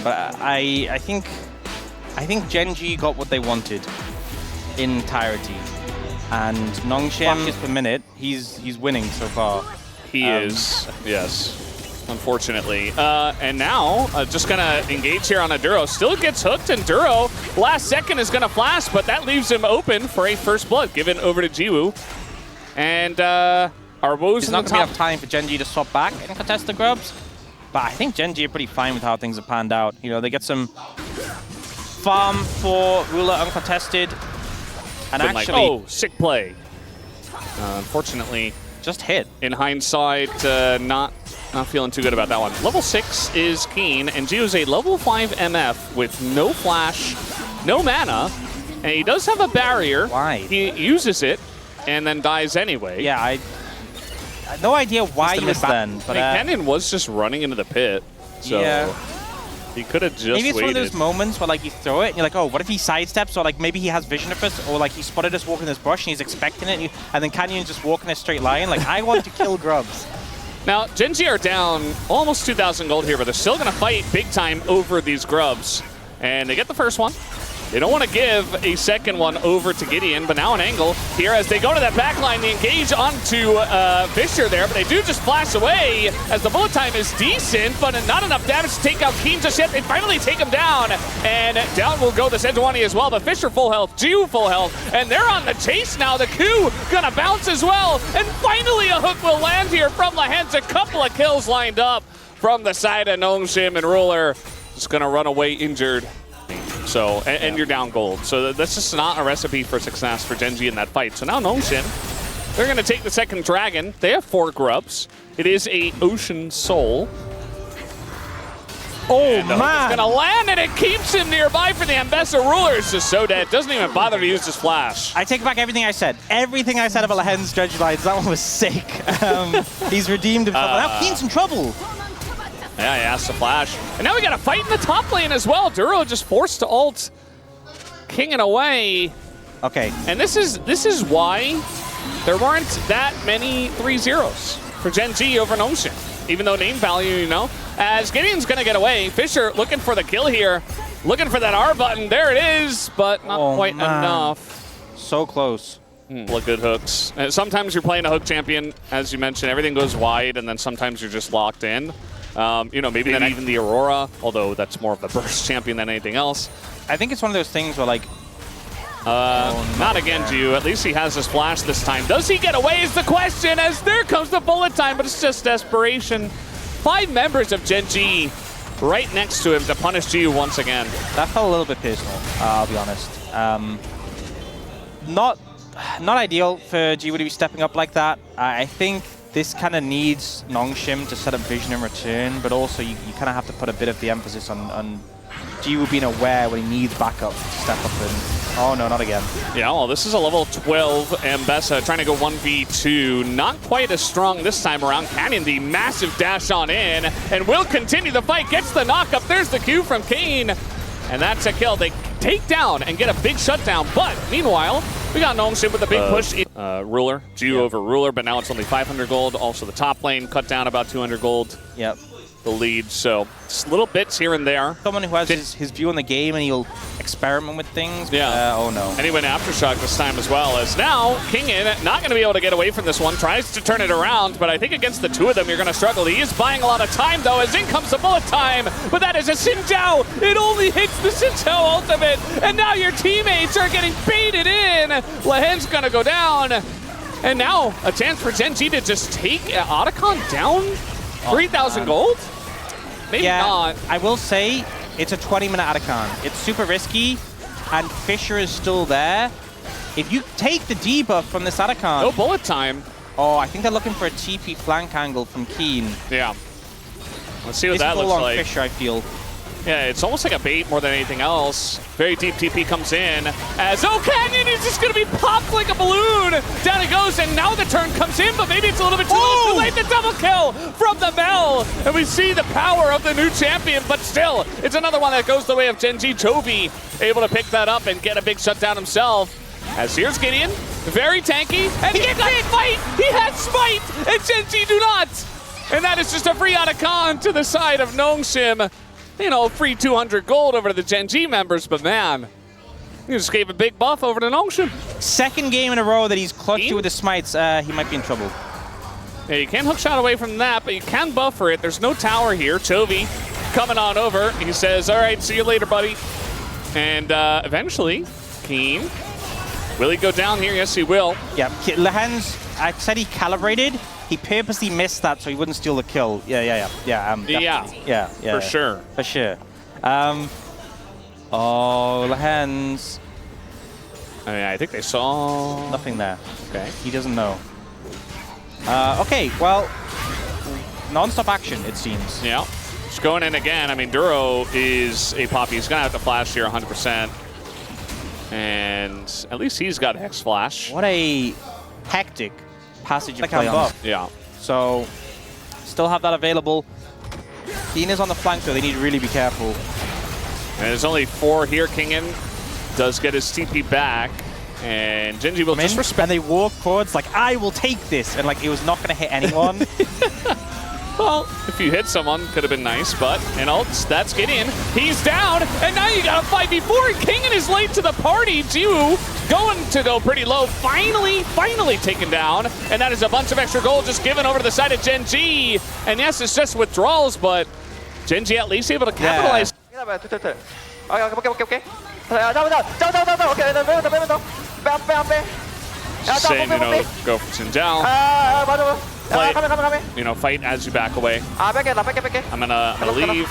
But I think Gen.G got what they wanted in entirety, and Nongshim per minute, he's winning so far. He is, yes. Unfortunately. And now, just gonna engage here on a Duro. Still gets hooked, and Duro, last second, is gonna flash, but that leaves him open for a first blood, given over to Jiwoo. And our woes There's not gonna be enough time for Gen.G to swap back and contest the grubs, but I think Gen.G are pretty fine with how things have panned out. You know, they get some farm for Ruler uncontested, and actually... oh, sick play. Unfortunately... just hit. In hindsight, not feeling too good about that one. Level 6 is Keen, and Jiwoo's a level 5 MF with no flash, no mana, and he does have a barrier. Why? He uses it and then dies anyway. Yeah, I had no idea why he was then. But Canyon was just running into the pit, so yeah. He could have just maybe it's waited. One of those moments where like you throw it and you're like, oh, what if he sidesteps, or like maybe he has vision of us, or like he spotted us walking this brush and he's expecting it, and then Canyon's just walking a straight line. Like, I want to kill grubs. Now, Gen.G are down almost 2,000 gold here, but they're still going to fight big time over these grubs. And they get the first one. They don't want to give a second one over to Gideon, but now an angle here as they go to that back line. They engage onto Fisher there, but they do just flash away as the bullet time is decent, but not enough damage to take out Keen just yet. They finally take him down, and down will go the Sejuani as well, but Fisher full health, Jiwoo full health, and they're on the chase now. The Q gonna bounce as well, and finally a hook will land here from Lahens. A couple of kills lined up from the side of Nongshim, and Ruler just gonna run away injured. So, and you're down gold. So that's just not a recipe for success for Gen.G in that fight. So now Nongshim, they're going to take the second dragon. They have 4 grubs. It is a Ocean Soul. Oh, and, man. It's going to land, and it keeps him nearby for the Ambessa. Ruler is just so dead. Doesn't even bother to use his flash. I take back everything I said. Everything I said about Lahen's Dredge Lines, that one was sick. He's redeemed himself. Now Keen's in trouble. Yeah, he has to flash. And now we got a fight in the top lane as well. Duro just forced to ult, kinging away. Okay. And this is why there weren't that many 3-0s for Gen.G over Nongshim. Even though name value, you know, as Gideon's gonna get away. Fisher looking for the kill here, looking for that R button. There it is, but not quite enough. So close. Look, good hooks. Sometimes you're playing a hook champion, as you mentioned, everything goes wide, and then sometimes you're just locked in. You know, maybe then even the Aurora, although that's more of the burst champion than anything else. I think it's one of those things where, like... not again, Jiwoo. At least he has his flash this time. Does he get away is the question, as there comes the bullet time, but it's just desperation. 5 members of Gen.G right next to him to punish Jiwoo once again. That felt a little bit personal, I'll be honest. Not ideal for Jiwoo to be stepping up like that. I think this kind of needs Nongshim to set up vision in return, but also you kind of have to put a bit of the emphasis on Jiwoo being aware when he needs backup to step up and... oh no, not again. Yeah, well, this is a level 12 Ambessa trying to go 1v2. Not quite as strong this time around. Canyon, the massive dash on in, and will continue the fight. Gets the knock up. There's the Q from Kane, and that's a kill. They take down and get a big shutdown, but meanwhile, we got Nongshim with a big push. Ruler, Jiwoo over Ruler, but now it's only 500 gold. Also the top lane cut down about 200 gold. Yep. The lead, so just little bits here and there. Someone who has his view on the game and he'll experiment with things. Yeah. Oh no. And he went Aftershock this time as well, as now Kingin not going to be able to get away from this one. Tries to turn it around, but I think against the 2 of them you're going to struggle. He is buying a lot of time though, as in comes the bullet time, but that is a Xin Zhao. It only hits the Xin Zhao ultimate, and now your teammates are getting baited in. Lahen's going to go down, and now a chance for Gen.G to just take Otacon down. 3,000 gold? Maybe not. I will say, it's a 20-minute Otacon. It's super risky, and Fisher is still there. If you take the debuff from this Otacon... no bullet time. Oh, I think they're looking for a TP flank angle from Keen. Yeah. Let's see what that looks like. Fisher, I feel. Yeah, it's almost like a bait more than anything else. Very deep TP comes in as Canyon is just going to be popped like a balloon. Down he goes, and now the turn comes in, but maybe it's a little bit too late. The double kill from the Mel, and we see the power of the new champion, but still, it's another one that goes the way of Gen.G. Chovy, able to pick that up and get a big shutdown himself. As here's Gideon, very tanky, and he gets a fight. He has smite, and Gen.G do not. And that is just a free Otacon to the side of Nongshim. you know, free 200 gold over to the Gen.G members, but man, he just gave a big buff over to Nongshim. Second game in a row that he's clutched you with the smites. He might be in trouble. Yeah, you can't hookshot away from that, but you can buffer it. There's no tower here. Chovy coming on over. He says, all right, see you later, buddy. And eventually, Keen, will he go down here? Yes, he will. Yeah, Lehan's, I said he calibrated. He purposely missed that so he wouldn't steal the kill. Yeah. For sure. For sure. Oh, Lehan's. I mean, I think they saw... Nothing there. Okay. He doesn't know. Okay, well, non-stop action, it seems. Yeah. Just going in again. I mean, Duro is a poppy. He's going to have to flash here 100%. And at least he's got Hex Flash. What a hectic passage of play on. Yeah. So, still have that available. Keen is on the flank, so they need to really be careful. And there's only 4 here. Kingen does get his TP back. And Gen.G will just respect. And they walk towards, like, I will take this. And, like, it was not going to hit anyone. Well, if you hit someone, could have been nice, but an ult, that's Gideon. He's down, and now you got a 5v4, and Kingen is late to the party. Jiwoo going to go pretty low, finally taken down, and that is a bunch of extra gold just given over to the side of Gen.G. And yes, it's just withdrawals, but Gen.G at least able to capitalize. Same, you know, go for Xin Zhao. Play, you know, fight as you back away. I'm gonna leave.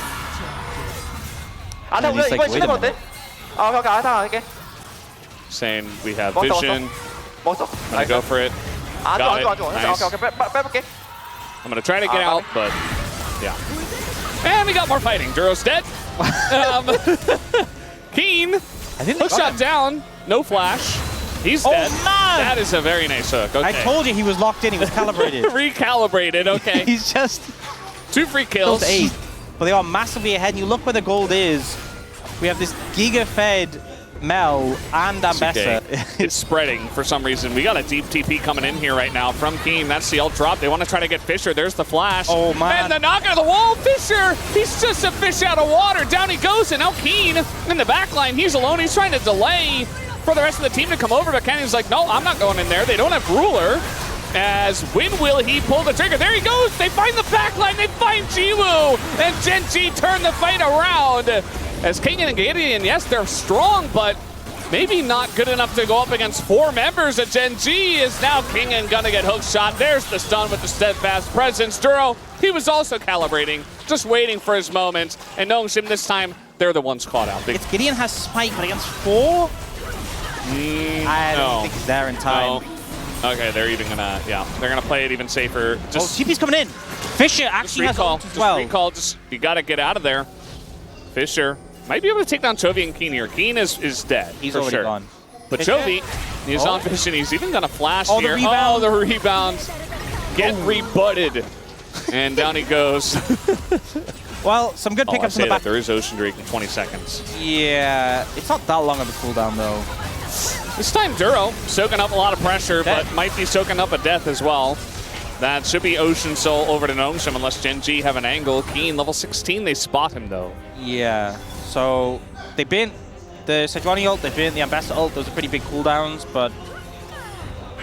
Saying we have vision. I'm gonna go for it. Got it. Nice. I'm gonna try to get out, but yeah. And we got more fighting. Duro's dead. Keen. Hook shot down. No flash. He's dead. Man. That is a very nice hook. Okay. I told you he was locked in. He was calibrated. Recalibrated. Okay. He's just 2 free kills. 8. But they are massively ahead. And you look where the gold is. We have this giga-fed Mel and Ambessa. It's spreading for some reason. We got a deep TP coming in here right now from Keen. That's the ult drop. They want to try to get Fisher. There's the flash. Oh, man. And the knock out of the wall. Fisher, he's just a fish out of water. Down he goes. And now Keen in the back line. He's alone. He's trying to delay for the rest of the team to come over. But Canyon's like, no, I'm not going in there. They don't have Ruler. As when will he pull the trigger? There he goes. They find the back line. They find Jiwoo. And Gen.G turn the fight around. As Kingen and Gideon, yes, they're strong, but maybe not good enough to go up against 4 members of Gen.G. Is now Kingen gonna get hook shot. There's the stun with the steadfast presence. Duro, he was also calibrating, just waiting for his moment. And Nongshim this time, they're the ones caught out. It's Gideon has spike, but against 4? I don't think he's there in time. No. Okay, they're even gonna, they're gonna play it even safer. Just TP's coming in. Fisher actually has ult as well. Just recall, you gotta get out of there. Fisher might be able to take down Chovy and Keen here. Keen is dead. He's for already sure. gone. But Chovy is on Vision. He's even gonna flash the here. rebound. Oh, the rebound. Get rebutted. And down he goes. Well, some good pickups in the back. There is Ocean Drake in 20 seconds. Yeah, it's not that long of a cooldown though. This time Duro soaking up a lot of pressure, but might be soaking up a death as well. That should be Ocean Soul over to Nongshim unless Gen.G have an angle. Keen, level 16, they spot him though. Yeah, so they banned the Sejuani ult, they banned the Ambessa ult. Those are pretty big cooldowns, but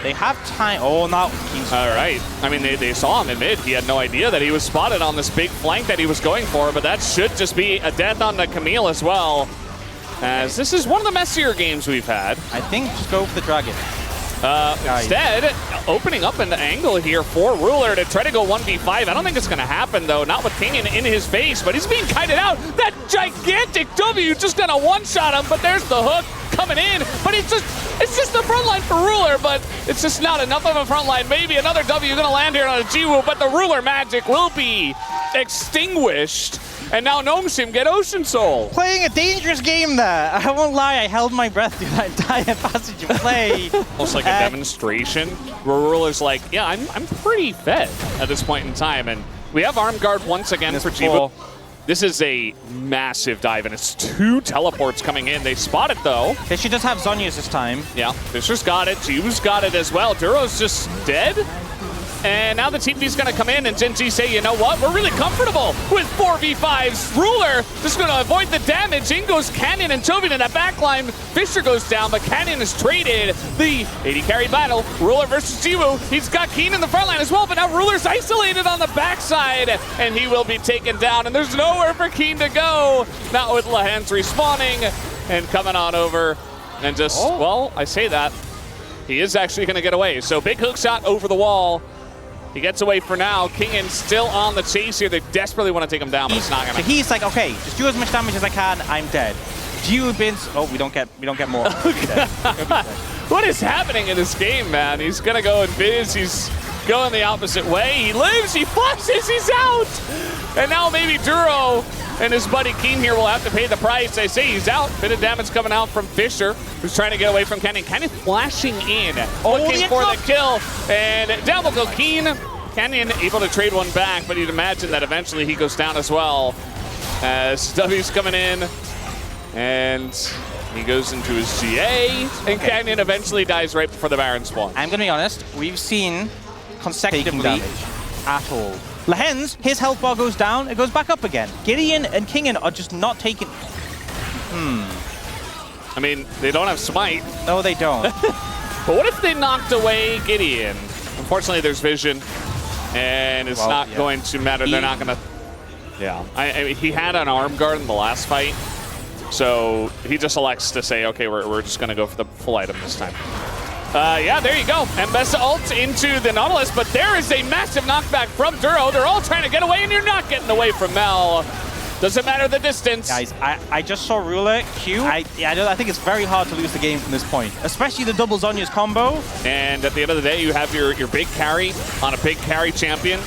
they have time. Oh, now Keen's all right. I mean, they saw him in mid. He had no idea that he was spotted on this big flank that he was going for, but that should just be a death on the Camille as well. As this is one of the messier games we've had. I think just go for the dragon. Instead, opening up an angle here for Ruler to try to go 1v5. I don't think it's going to happen, though. Not with Kingen in his face, but he's being kited out. That gigantic W just going to one-shot him, but there's the hook coming in. But it's just the front line for Ruler, but it's just not enough of a front line. Maybe another W going to land here on a Jiwoo, but the Ruler magic will be extinguished. And now Nongshim get Ocean Soul. Playing a dangerous game there. I won't lie, I held my breath through that entire passage of play. Almost like a demonstration where Ruler's like, yeah, I'm pretty fed at this point in time. And we have Arm Guard once again for Jiwoo. This is a massive dive, and it's 2 teleports coming in. They spot it, though. Fisher does have Zhonya's this time. Yeah, Fisher's got it. Jiwoo's got it as well. Duro's just dead. And now the TP's going to come in, and Gen.G say, you know what? We're really comfortable with 4v5s. Ruler just going to avoid the damage. In goes Canyon and Tobin in that backline. Fisher goes down, but Canyon is traded. The 80 carry battle. Ruler versus Jiwoo. He's got Keen in the front line as well, but now Ruler's isolated on the backside, and he will be taken down. And there's nowhere for Keen to go. Not with Lehens respawning and coming on over. And just, well, I say that. He is actually going to get away. So big hook shot over the wall. He gets away for now. Kingen still on the chase here. They desperately want to take him down, but it's not gonna. So he's like, okay, just do as much damage as I can. I'm dead. Jiwoo bins. Oh, we don't get more. What is happening in this game, man? He's gonna go and biz. He's going the opposite way. He lives. He flushes. He's out. And now maybe Duro and his buddy Keen here will have to pay the price. They say he's out. Bit of damage coming out from Fisher, who's trying to get away from Canyon. Canyon flashing in, looking for the kill. And down will go Keen. Canyon able to trade one back, but you'd imagine that eventually he goes down as well. As W's coming in, and he goes into his GA, and Canyon eventually dies right before the Baron spawn. I'm going to be honest. We've seen consecutively at all. Lehens, his health bar goes down, it goes back up again. Gideon and Kingen are just not taking... I mean, they don't have smite. No, they don't. But what if they knocked away Gideon? Unfortunately, there's vision, and it's not going to matter. They're not going to... Yeah. I mean, he had an arm guard in the last fight, so he just elects to say, okay, we're just going to go for the full item this time. Yeah, there you go. Mbessa ult into the Nautilus, but there is a massive knockback from Duro. They're all trying to get away, and you're not getting away from Mel. Doesn't matter the distance. Guys, I just saw Ruler Q. I think it's very hard to lose the game from this point, especially the double Zhonya's combo. And at the end of the day, you have your big carry on a big carry champion,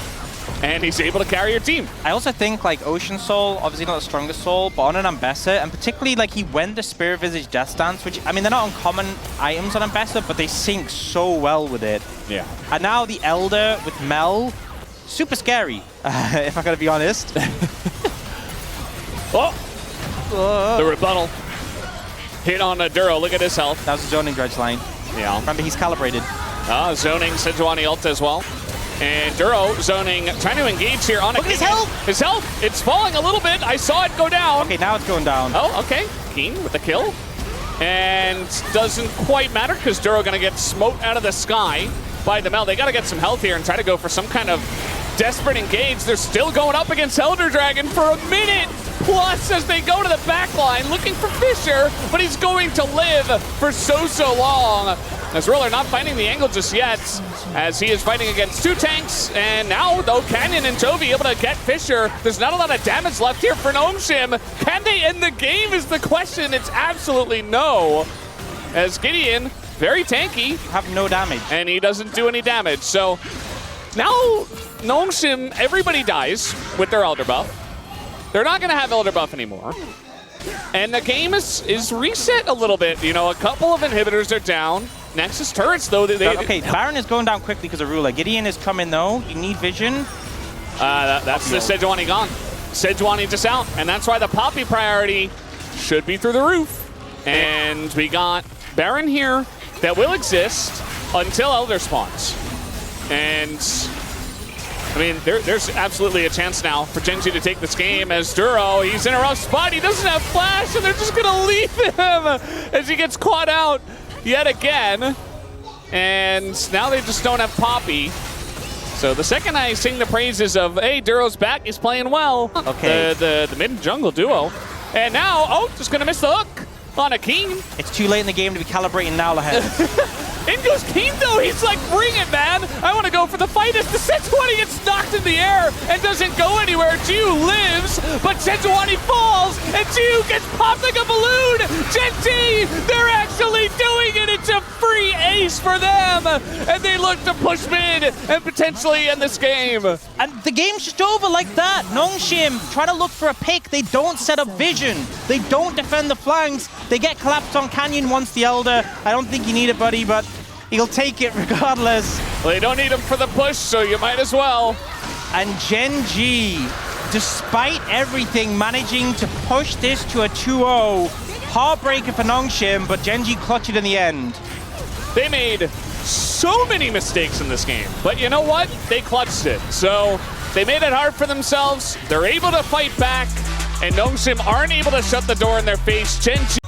and he's able to carry your team. I also think like Ocean Soul, obviously not the strongest soul, but on an Mbessa, and particularly like he went the Spirit Visage Death Stance, which, I mean, they're not uncommon items on Mbessa, but they sync so well with it. Yeah. And now the Elder with Mel, super scary, if I gotta be honest. The rebuttal. Hit on Duro, look at his health. That was a zoning dredge line. Yeah. Remember, he's calibrated. Zoning Sejuani ult as well. And Duro zoning, trying to engage here on a... Look at his health! His health! It's falling a little bit. I saw it go down. Okay, now it's going down. Oh, okay. Keen with the kill. And doesn't quite matter because Duro going to get smoked out of the sky by the Mel. They got to get some health here and try to go for some kind of desperate engage. They're still going up against Elder Dragon for a minute plus as they go to the back line looking for Fisher, but he's going to live for so long. As Ruler not finding the angle just yet, as he is fighting against two tanks. And now, though, Canyon and Toby able to get Fisher. There's not a lot of damage left here for Nongshim. Can they end the game is the question. It's absolutely no. As Gideon, very tanky. Have no damage. And he doesn't do any damage. So now Nongshim, everybody dies with their Elder buff. They're not going to have Elder buff anymore. And the game is reset a little bit. You know, a couple of inhibitors are down. Nexus turrets, though. Okay, Baron is going down quickly because of Ruler. Gideon is coming, though. You need vision. That's the Sejuani gone. Sejuani just out. And that's why the Poppy priority should be through the roof. And we got Baron here that will exist until Elder spawns. And... I mean, there's absolutely a chance now for Gen.G to take this game as Duro, he's in a rough spot. He doesn't have flash, and they're just going to leave him as he gets caught out yet again. And now they just don't have Poppy. So the second I sing the praises of, hey, Duro's back, he's playing well. Okay. The mid-jungle duo. And now, just going to miss the hook on a King. It's too late in the game to be calibrating now, Lehens. In goes Keen, though. He's like, bring it, man. I want to go for the fight. As the Sejuani gets knocked in the air and doesn't go anywhere. Jiu lives, but Sejuani falls, and Jiu gets popped like a balloon. Gen.G, they're actually doing it. It's a free ace for them, and they look to push mid and potentially end this game. And the game's just over like that. Nongshim trying to look for a pick. They don't set up vision. They don't defend the flanks. They get collapsed on Canyon once the Elder. I don't think you need it, buddy, but he'll take it regardless. Well, they don't need him for the push, so you might as well. And Gen.G, despite everything, managing to push this to a 2-0. Heartbreaker for Nongshim, but Gen.G clutched it in the end. They made so many mistakes in this game. But you know what? They clutched it. So they made it hard for themselves. They're able to fight back. And Nongshim aren't able to shut the door in their face. Gen.G